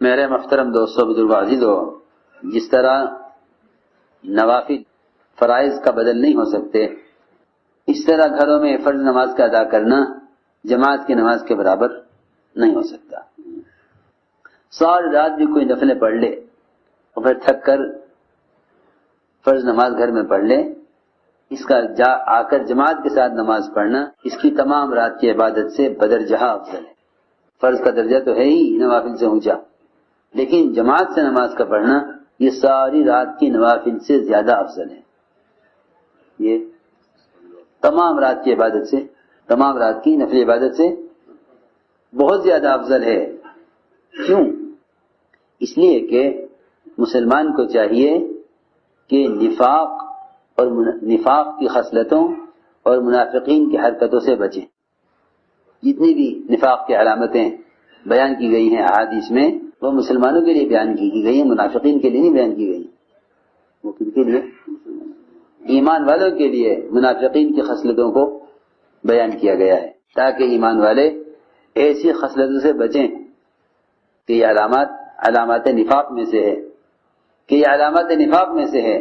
میرے محترم دوستوں، بزرگ عزیزو، جس طرح نوافل فرائض کا بدل نہیں ہو سکتے، اس طرح گھروں میں فرض نماز کا ادا کرنا جماعت کی نماز کے برابر نہیں ہو سکتا۔ ساری رات بھی کوئی نفلیں پڑھ لے اور پھر تھک کر فرض نماز گھر میں پڑھ لے، اس کا آ کر جماعت کے ساتھ نماز پڑھنا اس کی تمام رات کی عبادت سے بدرجہ افضل ہے۔ فرض کا درجہ تو ہے ہی نوافل سے اونچا، لیکن جماعت سے نماز کا پڑھنا یہ ساری رات کی نوافل سے زیادہ افضل ہے۔ یہ تمام رات کی عبادت سے، تمام رات کی نفل عبادت سے بہت زیادہ افضل ہے۔ کیوں؟ اس لیے کہ مسلمان کو چاہیے کہ نفاق کی خصلتوں اور منافقین کی حرکتوں سے بچیں۔ جتنی بھی نفاق کی علامتیں بیان کی گئی ہیں احادیث میں، وہ مسلمانوں کے لیے بیان کی گئی ہیں، منافقین کے لیے نہیں بیان کی گئی۔ وہ کن کے لیے؟ ایمان والوں کے لیے منافقین کی خصلتوں کو بیان کیا گیا ہے، تاکہ ایمان والے ایسی خصلتوں سے بچیں کہ یہ علامات نفاق میں سے ہے،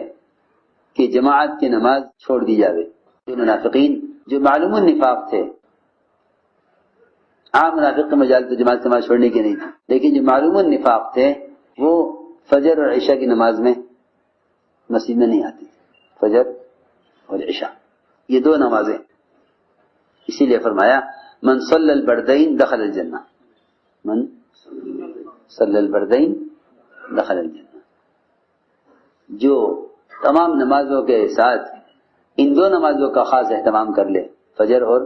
کہ جماعت کی نماز چھوڑ دی جاوے۔ جو منافقین جو معلوم النفاق تھے، عام منافق کا مجال تو جماعت کی نماز چھوڑنے کی نہیں تھی، لیکن جو معلوم النفاق تھے وہ فجر اور عشاء کی نماز میں مسجد میں نہیں آتی۔ فجر اور عشاء یہ دو نمازیں، اسی لیے فرمایا من صلی البردین دخل الجنہ، من صلی البردین دخل الجنہ۔ جو تمام نمازوں کے ساتھ ان دو نمازوں کا خاص اہتمام کر لے، فجر اور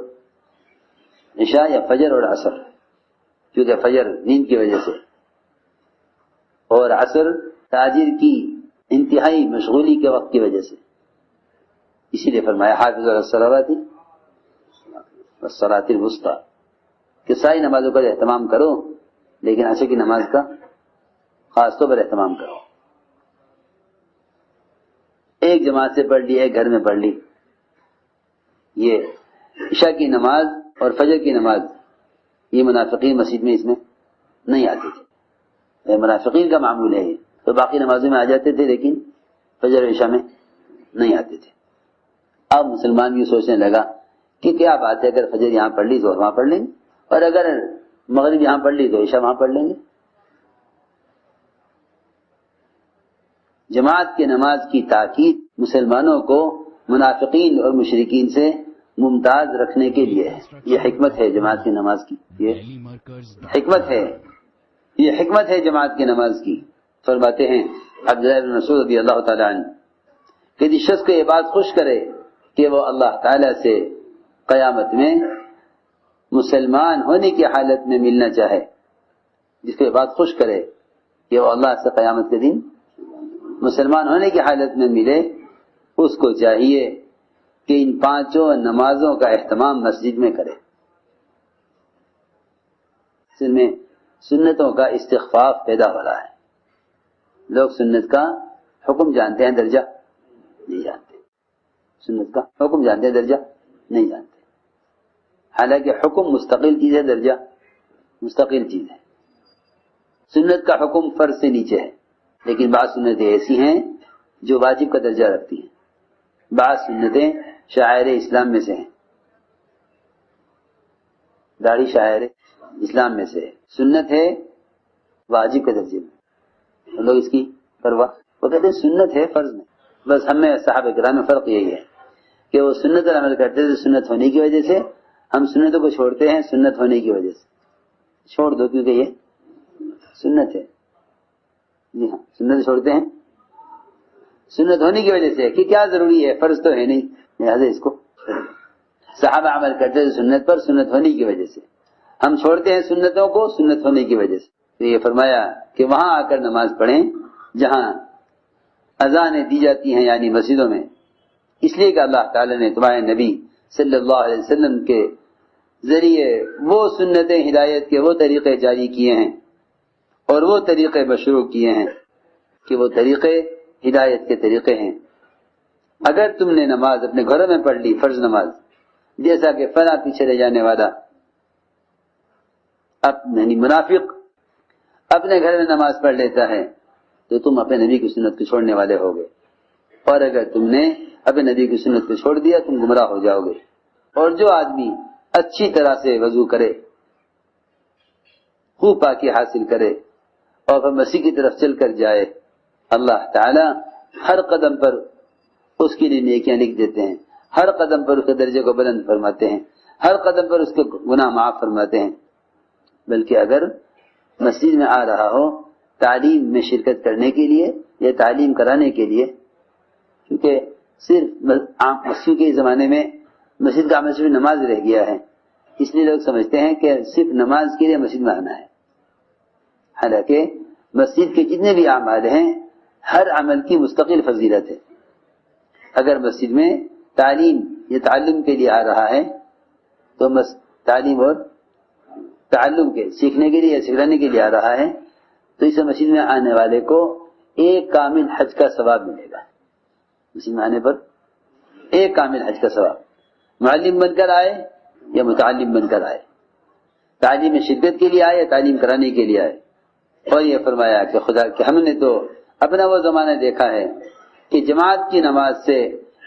عشاء یا فجر اور عصر، کیونکہ فجر نیند کی وجہ سے اور عصر تاجر کی انتہائی مشغولی کے وقت کی وجہ سے، اسی لیے فرمایا حافظ علی الصلوات والصلاۃ الوسطی، کہ ساری نمازوں کا اہتمام کرو لیکن عصر کی نماز کا خاص طور پر اہتمام کرو۔ ایک جماعت سے پڑھ لی، ایک گھر میں پڑھ لی، یہ عشاء کی نماز اور فجر کی نماز یہ منافقین مسجد میں اس میں نہیں آتے تھے، یہ منافقین کا معمول ہے، یہ تو باقی نمازوں میں آ جاتے تھے لیکن فجر اور عشاء میں نہیں آتے تھے۔ اب مسلمان بھی سوچنے لگا کہ کیا بات ہے، اگر فجر یہاں پڑھ لی تو وہاں پڑھ لیں گے، اور اگر مغرب یہاں پڑھ لی تو عشاء وہاں پڑھ لیں گے۔ جماعت کی نماز کی تاکید مسلمانوں کو منافقین اور مشرکین سے ممتاز رکھنے کے لیے ہے۔ یہ حکمت ہے جماعت کی نماز کی، یہ حکمت ہے جماعت کی نماز کی۔ فرماتے ہیں عبداللہ بن مسعود رضی اللہ تعالیٰ عنہ کہ جس شخص کو یہ بات خوش کرے کہ وہ اللہ تعالیٰ سے قیامت میں مسلمان ہونے کی حالت میں ملنا چاہے، جس کو یہ بات خوش کرے کہ وہ اللہ سے قیامت کے دن مسلمان ہونے کی حالت میں ملے، اس کو چاہیے کہ ان پانچوں نمازوں کا اہتمام مسجد میں کرے۔ اس میں سنتوں کا استخفاف پیدا ہو رہا ہے، لوگ سنت کا حکم جانتے ہیں، درجہ نہیں جانتے، سنت کا حکم جانتے ہیں، درجہ نہیں جانتے، حالانکہ حکم مستقل چیز ہے، درجہ مستقل چیز ہے۔ سنت کا حکم فرض سے نیچے ہے، لیکن بعض سنتیں ایسی ہیں جو واجب کا درجہ رکھتی ہیں، بعض سنتیں شعائر اسلام میں سے ہیں، داڑھی شعائر اسلام میں سے ہے، سنت ہے واجب کے درجے میں، لوگ اس کی پرواہ، وہ کہتے ہیں سنت ہے فرض میں۔ بس ہم میں صحابہ کرام میں فرق یہی ہے کہ وہ سنت پر عمل کرتے تھے سنت ہونے کی وجہ سے، ہم سنتوں کو چھوڑتے ہیں سنت ہونے کی وجہ سے۔ چھوڑ دو کیونکہ یہ سنت ہے، جی ہاں، سنت چھوڑتے ہیں سنت ہونے کی وجہ سے کہ کیا ضروری ہے، فرض تو ہے نہیں، لہٰذا اس کو صحابہ عمل کرتے تھے سنت پر، سنت ہونے کی وجہ سے، ہم چھوڑتے ہیں سنتوں کو سنت ہونے کی وجہ سے۔ تو یہ فرمایا کہ وہاں آ کر نماز پڑھیں جہاں اذانیں دی جاتی ہیں، یعنی مسجدوں میں، اس لیے کہ اللہ تعالی نے تمہارے نبی صلی اللہ علیہ وسلم کے ذریعے وہ سنتیں ہدایت کے وہ طریقے جاری کیے ہیں اور وہ طریقے مشروع کیے ہیں کہ وہ طریقے ہدایت کے طریقے ہیں۔ اگر تم نے نماز اپنے گھروں میں پڑھ لی، فرض نماز، جیسا کہ فلاں پیچھے رہ جانے والا یعنی منافق اپنے گھر میں نماز پڑھ لیتا ہے تو تم اپنے نبی کی سنت کو چھوڑنے والے ہوگے، اور اگر تم نے اپنے نبی کی سنت کو چھوڑ دیا تم گمراہ ہو جاؤ گے۔ اور جو آدمی اچھی طرح سے وضو کرے، خوب پاکی حاصل کرے اور پھر مسیح کی طرف چل کر جائے، اللہ تعالی ہر قدم پر اس کے لیے نیکیاں لکھ دیتے ہیں، ہر قدم پر اس کے درجے کو بلند فرماتے ہیں، ہر قدم پر اس کے گناہ معاف فرماتے ہیں۔ بلکہ اگر مسجد میں آ رہا ہو تعلیم میں شرکت کرنے کے لیے یا تعلیم کرانے کے لیے، کیونکہ صرف مسجد کے زمانے میں مسجد کا عمل صرف نماز رہ گیا ہے، اس لیے لوگ سمجھتے ہیں کہ صرف نماز کے لیے مسجد میں آنا ہے، حالانکہ مسجد کے جتنے بھی اعمال ہیں ہر عمل کی مستقل فضیلت ہے۔ اگر مسجد میں تعلیم یا تعلم کے لیے آ رہا ہے تو تعلیم اور تعلم کے سیکھنے کے لیے یا سکھلانے کے لیے آ رہا ہے تو اس مسجد میں آنے والے کو ایک کامل حج کا ثواب ملے گا۔ مسجد میں آنے پر ایک کامل حج کا ثواب، معلم بن کر آئے یا متعلم بن کر آئے، تعلیم میں شرکت کے لیے آئے یا تعلیم کرانے کے لیے آئے۔ اور یہ فرمایا کہ خدا کہ ہم نے تو اپنا وہ زمانہ دیکھا ہے کہ جماعت کی نماز سے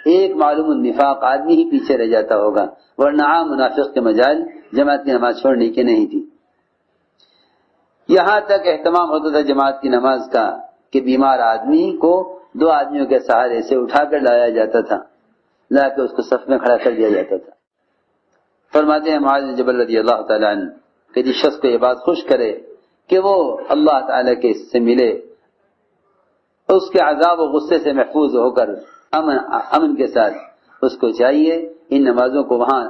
ایک معلوم النفاق آدمی ہی پیچھے رہ جاتا ہوگا، ورنہ عام منافق کے مجال جماعت کی نماز چھوڑنے کی نہیں تھی۔ یہاں تک اہتمام ہوتا تھا جماعت کی نماز کا کہ بیمار آدمی کو دو آدمیوں کے سہارے سے اٹھا کر لایا جاتا تھا، لا کے اس کو صف میں کھڑا کر دیا جاتا تھا۔ فرماتے ہیں معاذ بن جبل رضی اللہ تعالیٰ عنہ کہ جس شخص کو یہ بات خوش کرے کہ وہ اللہ تعالیٰ کے سے ملے، اس کے عذاب و غصے سے محفوظ ہو کر امن کے ساتھ اس کو چاہیے ان نمازوں کو وہاں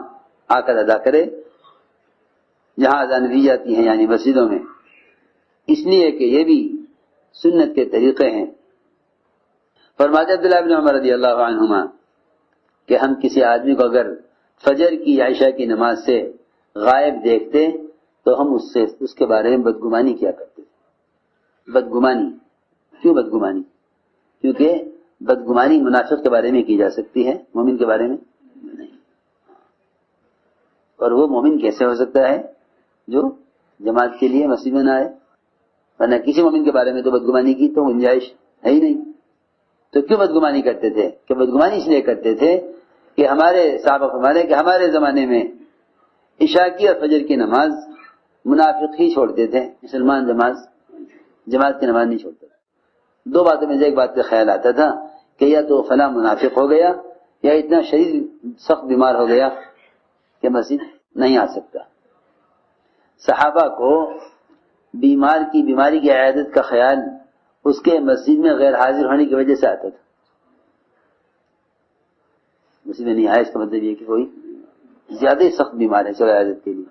آ کر ادا کرے جہاں اذان دی جاتی ہیں، یعنی مسجدوں میں، اس لیے کہ یہ بھی سنت کے طریقے ہیں۔ فرماتے عبداللہ بن عمر رضی اللہ عنہما کہ ہم کسی آدمی کو اگر فجر کی یا عشاء کی نماز سے غائب دیکھتے تو ہم اس کے بارے میں بدگمانی کیا کرتے تھے۔ بدگمانی کیوں؟ بدگمانی کیونکہ بدگمانی منافق کے بارے میں کی جا سکتی ہے، مومن کے بارے میں نہیں۔ اور وہ مومن کیسے ہو سکتا ہے جو جماعت کے لیے مسجد میں نہ آئے؟ ورنہ کسی مومن کے بارے میں تو بدگمانی کی تو گنجائش ہے ہی نہیں۔ تو کیوں بدگمانی کرتے تھے؟ کہ بدگمانی اس لیے کرتے تھے کہ ہمارے صحابہ فرماتے کہ ہمارے زمانے میں عشاء کی اور فجر کی نماز منافق ہی چھوڑتے تھے، مسلمان جماعت کی نماز نہیں چھوڑتے تھے۔ دو باتوں میں سے ایک بات کا خیال آتا تھا کہ یا تو فلاں منافق ہو گیا یا اتنا شدید سخت بیمار ہو گیا کہ مسجد نہیں آ سکتا۔ صحابہ کو بیمار کی بیماری کی عیادت کا خیال اس کے مسجد میں غیر حاضر ہونے کی وجہ سے آتا تھا۔ مسجد میں نہیں آیا اس کا مطلب یہ کہ کوئی زیادہ ہی سخت بیمار ہے چلو عیادت کے لیے۔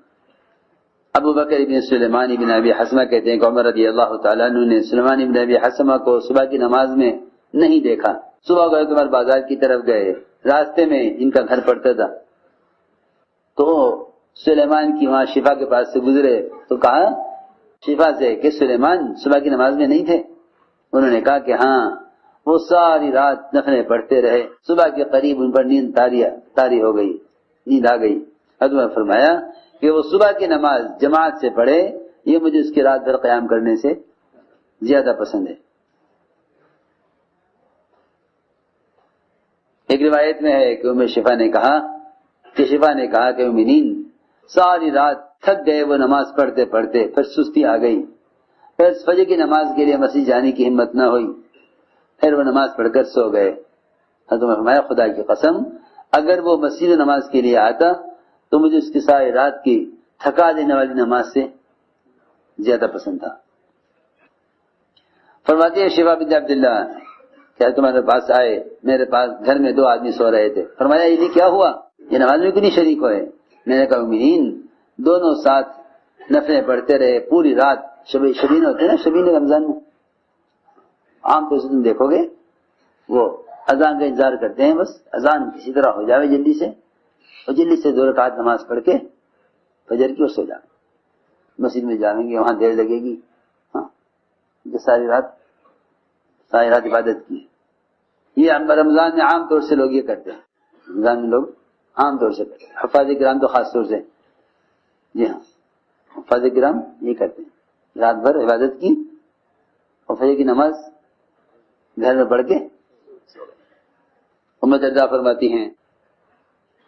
ابو بکر بن سلیمان بن ابی حسمہ کہتے ہیں کہ عمر رضی اللہ تعالیٰ عنہ نے سلیمان بن ابی حسمہ کو صبح کی نماز میں نہیں دیکھا۔ صبح گئے تمہارے بازار کی طرف گئے، راستے میں ان کا گھر پڑتا تھا تو سلیمان کی وہاں شفا کے پاس سے گزرے تو کہا شفا سے کہ سلیمان صبح کی نماز میں نہیں تھے؟ انہوں نے کہا کہ ہاں، وہ ساری رات نفلیں پڑھتے رہے، صبح کے قریب ان پر نیند طاری ہو گئی، نیند آ گئی۔ حضرت نے فرمایا کہ وہ صبح کی نماز جماعت سے پڑھے، یہ مجھے اس کی رات بھر قیام کرنے سے زیادہ پسند ہے۔ ایک روایت میں ہے کہ شفا نے کہا کہ مومنین ساری رات تھک گئے، وہ نماز پڑھتے پڑھتے پھر سستی آ گئی، پھر فجر کی نماز کے لیے مسجد جانے کی ہمت نہ ہوئی، پھر وہ نماز پڑھ کر سو گئے۔ حضرت نے فرمایا خدا کی قسم اگر وہ مسجد نماز کے لیے آتا تو مجھے اس کی ساری رات کی تھکا دینے والی نماز سے زیادہ پسند تھا۔ فرماتے ہیں شفا بنت عبداللہ کیا تمہارے پاس آئے، میرے پاس گھر میں دو آدمی سو رہے تھے، فرمایا یہ کیا ہوا، یہ نماز میں کیوں نہیں شریک ہوئے؟ میں نے کہا مومنین دونوں ساتھ نفلیں پڑھتے رہے پوری رات۔ شبین ہوتے ہیں نا، شبین رمضان میں عام طور سے تم دیکھو گے وہ اذان کا انتظار کرتے ہیں، بس اذان کسی طرح ہو جاوے جلدی سے، اور جلدی سے 2 رکعت نماز پڑھ کے فجر کی اور سو جائیں۔ مسجد میں جائیں گے وہاں دیر لگے گی، ہاں ساری رات عبادت کی۔ یہ رمضان میں عام طور سے لوگ یہ کرتے ہیں، رمضان میں لوگ عام طور سے کرتے ہیں، حفاظ کرام تو خاص طور سے، جی ہاں حفاظ کرام یہ کرتے ہیں رات بھر عبادت کی اور فجر کی نماز گھر میں پڑھ کے ام درداء فرماتی ہیں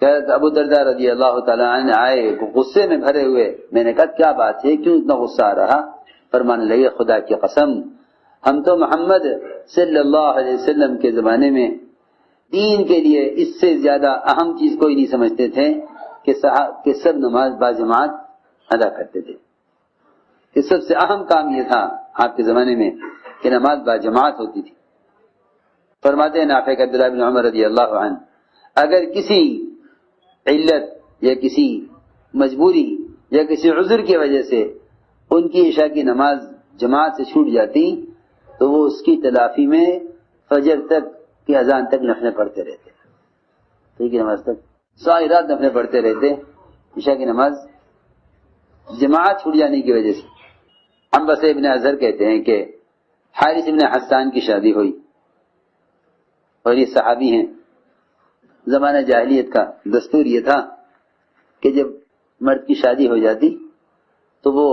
کہ ابو درداء رضی اللہ تعالیٰ عنہ آئے غصے میں بھرے ہوئے. میں نے کہا کیا بات ہے، کیوں اتنا غصہ آ رہا؟ فرمانے لگے خدا کی قسم ہم تو محمد صلی اللہ علیہ وسلم کے زمانے میں دین کے لیے اس سے زیادہ اہم چیز کوئی نہیں سمجھتے تھے کہ سب نماز باجماعت ادا کرتے تھے، کہ سب سے اہم کام یہ تھا آپ کے زمانے میں کہ نماز باجماعت ہوتی تھی. فرماتے ہیں نافع عبداللہ بن عمر رضی اللہ عنہ اگر کسی علت یا کسی مجبوری یا کسی عذر کی وجہ سے ان کی عشاء کی نماز جماعت سے چھوٹ جاتی تو وہ اس کی تلافی میں فجر تک کی اذان تک نفلیں پڑھتے رہتے، ٹھیک ہے، نماز تک ساری رات نفلیں پڑھتے رہتے عشاء کی نماز جماعت چھوٹ جانے کی وجہ سے. عنبس ابن اظہر کہتے ہیں کہ حارث ابن حسان کی شادی ہوئی اور یہ صحابی ہیں. زمانہ جاہلیت کا دستور یہ تھا کہ جب مرد کی شادی ہو جاتی تو وہ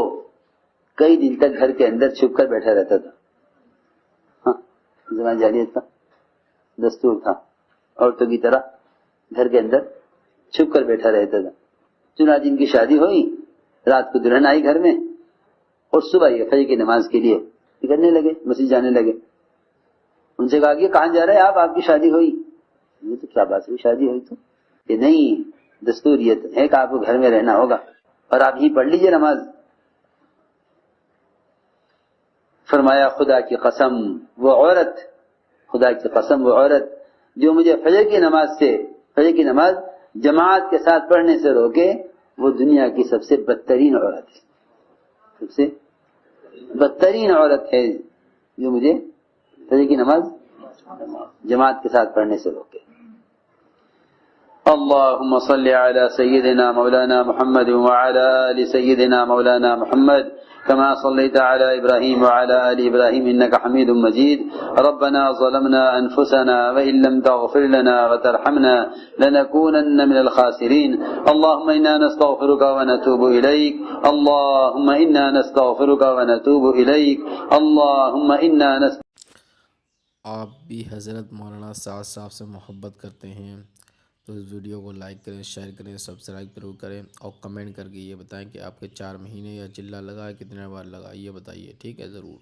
کئی دن تک گھر کے اندر چھپ کر بیٹھا رہتا تھا. ہاں، زمانہ جاہلیت کا دستور تھا عورتوں کی طرح گھر کے اندر چھپ کر بیٹھا رہتا تھا. چنانچہ ان کی شادی ہوئی، رات کو دلہن آئی گھر میں اور صبح یہ فجر کی نماز کے لیے نکلنے لگے، مسجد جانے لگے. ان سے کہا کہ کہاں جا رہے آپ کی شادی ہوئی؟ یہ تو کیا بات ہوئی شادی ہوئی تو کہ نہیں، دستور یہ ہے کہ آپ کو گھر میں رہنا ہوگا اور آپ ہی پڑھ لیجئے نماز. فرمایا خدا کی قسم وہ عورت، خدا کی قسم وہ عورت جو مجھے فجر کی نماز جماعت کے ساتھ پڑھنے سے روکے وہ دنیا کی سب سے بدترین عورت ہے، سب سے بدترین عورت ہے جو مجھے فجر کی نماز جماعت کے ساتھ پڑھنے سے روکے. اللهم صل على سيدنا مولانا محمد وعلى آل سيدنا مولانا محمد كما صليت على إبراهيم وعلى آل إبراهيم إنك حميد مجيد. ربنا ظلمنا أنفسنا وإن لم تغفر لنا وترحمنا لنكونن من الخاسرين. اللهم إنا نستغفرك ونتوب إليك، اللهم إنا نستغفرك ونتوب إليك، اللهم إنا آپ بھی حضرت مولانا سعد صاحب سے محبت کرتے ہیں تو اس ویڈیو کو لائک کریں، شیئر کریں، سبسکرائب ضرور کریں اور کمنٹ کر کے یہ بتائیں کہ آپ کے 4 مہینے یا چلہ لگا کتنے بار لگا، یہ بتائیے، ٹھیک ہے ضرور.